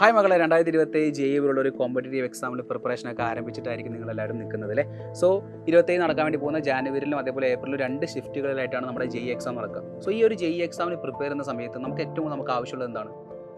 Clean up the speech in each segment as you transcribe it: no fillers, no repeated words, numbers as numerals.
Hi മകളെ, 2027 JEE പോലുള്ള ഒരു കോമ്പറ്റേറ്റീവ് എക്സാമിൽ പ്രിപ്പറേഷനൊക്കെ ആരംഭിച്ചിട്ടായിരിക്കും നിങ്ങളെല്ലാവരും നിൽക്കുന്നത് അല്ലേ. സോ 27 നടക്കാൻ വേണ്ടി പോകുന്ന ജാനുവരിയിലും അതേപോലെ ഏപ്രിലും 2 ഷിഫ്റ്റുകളിലായിട്ടാണ് നമ്മുടെ JEE എക്സാം നടക്കുക. സോ ഈ ഒരു JEE എക്സാമിന് പ്രിപ്പയർ ചെയ്യുന്ന സമയത്ത് നമുക്ക് ആവശ്യമുള്ളത് എന്താണ്?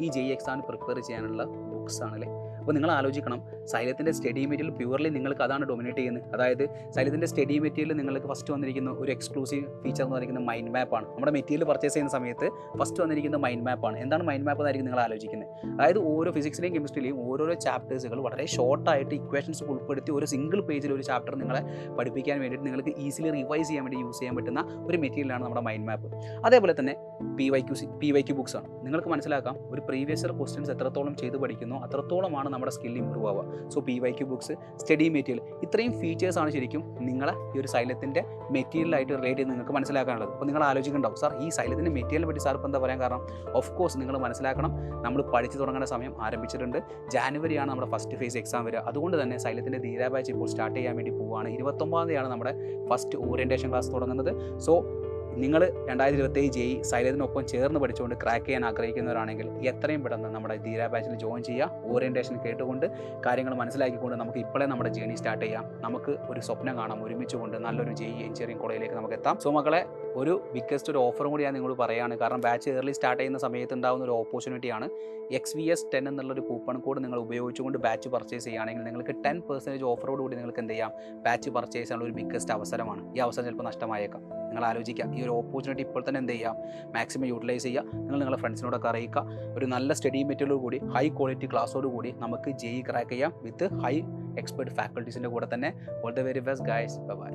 ഈ JEE എക്സാമിന് പ്രിപ്പയർ ചെയ്യാനുള്ള ബുക്സ് ആണല്ലേ. അപ്പോൾ നിങ്ങൾ ആലോചിക്കണം, സൈലത്തിൻ്റെ സ്റ്റഡി മെറ്റീരിയൽ പ്യുവർലി നിങ്ങൾക്ക് അതാണ് ഡൊമിനേറ്റ് ചെയ്യുന്നത്. അതായത് സൈലത്തിൻ്റെ സ്റ്റഡി മെറ്റീരിയൽ നിങ്ങൾക്ക് ഫസ്റ്റ് വന്നിരിക്കുന്ന ഒരു എക്സ്ക്ലൂസീവ് ഫീച്ചർ എന്ന് പറയുന്നത് മൈൻഡ് മാപ്പാണ്. നമ്മുടെ മെറ്റീരിയൽ പർച്ചേസ് ചെയ്യുന്ന സമയത്ത് ഫസ്റ്റ് വന്നിരിക്കുന്ന മൈൻഡ് മാപ്പാണ്. എന്താണ് മൈൻഡ് മാപ്പ് എന്നായിരിക്കും നിങ്ങൾ ആലോചിക്കുന്നത്. അതായത് ഓരോ ഫിസിക്സിലെയും കെമിസ്ട്രിയിലെയും ഓരോരോ ചാപ്റ്റേഴ്സുകൾ വളരെ ഷോർട്ടായിട്ട് ഇക്വേഷൻസ് ഉൾപ്പെടുത്തി ഒരു സിംഗിൾ പേജിൽ ഒരു ചാപ്റ്റർ നിങ്ങളെ പഠിപ്പിക്കാൻ വേണ്ടിയിട്ട് നിങ്ങൾക്ക് ഈസിലി റിവൈസ് ചെയ്യാൻ വേണ്ടി യൂസ് ചെയ്യാൻ പറ്റുന്ന ഒരു മെറ്റീരിയലാണ് നമ്മുടെ മൈൻഡ് മാപ്പ്. അതേപോലെ തന്നെ PYQ ബുക്സ് ആണ്. നിങ്ങൾക്ക് മനസ്സിലാക്കാം, ഒരു പ്രീവിയസ് ഇയർ ക്വസ്റ്റ്യൻസ് എത്രത്തോളം ചെയ്ത് പഠിക്കുന്നു അത്രത്തോളമാണ് നമ്മുടെ സ്കിൽ ഇമ്പ്രൂവ് ആവുക. So PYQ books, study material, ഇത്രയും ഫീച്ചേഴ്സാണ് ശരിക്കും നിങ്ങളെ ഈ ഒരു സൈലത്തിൻ്റെ മെറ്റീരിയലായിട്ട് റിലേറ്റ് ചെയ്ത് നിങ്ങൾക്ക് മനസ്സിലാക്കാനുള്ളത്. അപ്പോൾ നിങ്ങൾ ആലോചിക്കുന്നുണ്ടാവും, സാർ ഈ സൈലത്തിൻ്റെ മെറ്റീരിയൽ പറ്റി സാർ ഇപ്പോൾ എന്താ പറയാൻ കാരണം? ഓഫ് കോഴ്സ് നിങ്ങൾ മനസ്സിലാക്കണം, നമ്മൾ പഠിച്ചു തുടങ്ങുന്ന സമയം ആരംഭിച്ചിട്ടുണ്ട്. ജാനുവരിയാണ് നമ്മുടെ ഫസ്റ്റ് ഫേസ് എക്സാം വരിക. അതുകൊണ്ട് തന്നെ സൈലത്തിൻ്റെ ധീര ബാച്ച് ഇപ്പോൾ സ്റ്റാർട്ട് ചെയ്യാൻ വേണ്ടി പോവുകയാണ്. 29-ാം തീയതിയാണ് നമ്മുടെ ഫസ്റ്റ് ഓറിയൻറ്റേഷൻ ക്ലാസ് തുടങ്ങുന്നത്. സോ നിങ്ങൾ 2027 JEE സൈലത്തിനൊപ്പം ചേർന്ന് പഠിച്ചുകൊണ്ട് ക്രാക്ക് ചെയ്യാൻ ആഗ്രഹിക്കുന്നവരാണെങ്കിൽ എത്രയും പെട്ടെന്ന് നമ്മുടെ ധീര ബാച്ചിൽ ജോയിൻ ചെയ്യുക. ഓറിയൻറ്റേഷൻ കേട്ടുകൊണ്ട് കാര്യങ്ങൾ മനസ്സിലാക്കിക്കൊണ്ട് നമുക്ക് ഇപ്പോഴേ നമ്മുടെ ജേർണി സ്റ്റാർട്ട് ചെയ്യാം. നമുക്ക് ഒരു സ്വപ്നം കാണാം, ഒരുമിച്ചുകൊണ്ട് നല്ലൊരു JEE എഞ്ചിനീയറിംഗ് കോളേജിലേക്ക് നമുക്ക് എത്താം. സോ മക്കളെ, ഒരു ബിഗ്ഗസ്റ്റ് ഒരു ഓഫറും കൂടി ഞാൻ നിങ്ങളോട് പറയുകയാണ്. കാരണം ബാച്ച് ഏർലി സ്റ്റാർട്ട് ചെയ്യുന്ന സമയത്ത് ഉണ്ടാകുന്ന ഒരു ഓപ്പർച്യൂണിറ്റിയാണ്. XVS10 എന്നുള്ളൊരു കൂപ്പൺ കോഡ് നിങ്ങൾ ഉപയോഗിച്ചുകൊണ്ട് ബാച്ച് പർച്ചേസ് ചെയ്യുകയാണെങ്കിൽ നിങ്ങൾക്ക് 10% ഓഫറോട് കൂടി നിങ്ങൾക്ക് എന്ത് ചെയ്യാം, ബാച്ച് പർച്ചേസ് ചെയ്യാനുള്ള ഒരു ബിഗ്ഗസ്റ്റ് അവസരമാണ്. ഈ അവസരം ചിലപ്പോൾ നഷ്ടമായേക്കാം. നിങ്ങൾ ആലോചിക്കുക, ഈ ഒരു ഓപ്പർച്യൂണിറ്റി ഇപ്പോൾ തന്നെ എന്ത് ചെയ്യാം, മാക്സിമം യൂട്ടിലൈസ് ചെയ്യുക. നിങ്ങളുടെ ഫ്രണ്ട്സിനോടൊക്കെ അറിയിക്കുക. ഒരു നല്ല സ്റ്റഡി മെറ്റീരിയലോട് കൂടി ഹൈ ക്വാളിറ്റി ക്ലാസ്സോട് കൂടി നമുക്ക് JEE ക്രാക്ക് ചെയ്യാം വിത്ത് ഹൈ എക്സ്പെർട്ട് ഫാക്കൽറ്റീസിൻ്റെ കൂടെ തന്നെ. All the very best guys, by.